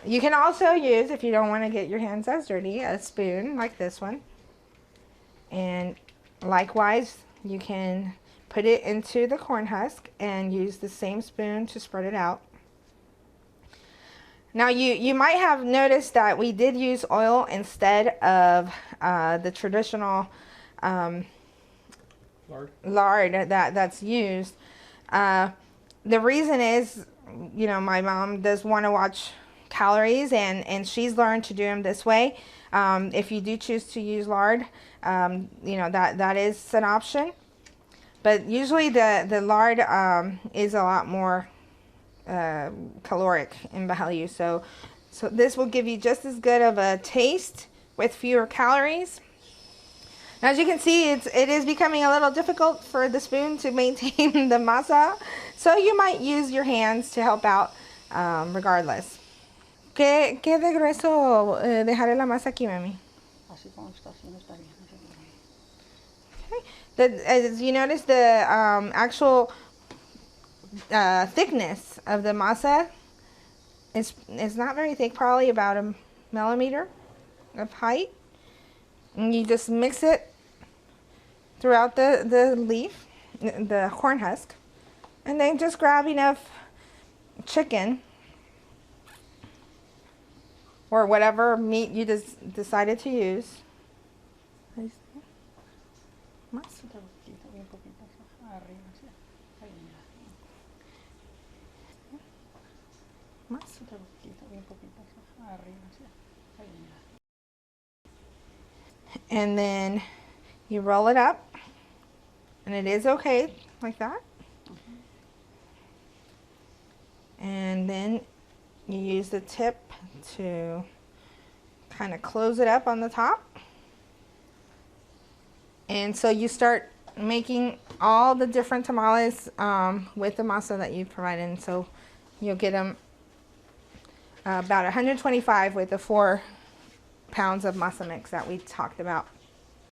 You can also use, if you don't want to get your hands as dirty, a spoon like this one. And likewise, you can put it into the corn husk and use the same spoon to spread it out. Now you might have noticed that we did use oil instead of the traditional lard that's used. The reason is, you know, my mom does want to watch calories, and she's learned to do them this way. If you do choose to use lard, you know, that is an option. But usually the lard is a lot more caloric in value. So this will give you just as good of a taste with fewer calories. Now, as you can see, it is becoming a little difficult for the spoon to maintain the masa. So you might use your hands to help out regardless. ¿Qué de grueso dejaré la masa aquí, mami? Así como está haciendo está bien. Okay. As you notice, the actual thickness of the masa is not very thick, probably about a millimeter of height. And you just mix it throughout the leaf, the corn husk, and then just grab enough chicken or whatever meat you just decided to use. Más. And then you roll it up, and it is okay like that. And then you use the tip to kind of close it up on the top. And so you start making all the different tamales with the masa that you provided. And so you'll get them about 125 with the 4 pounds of masa mix that we talked about.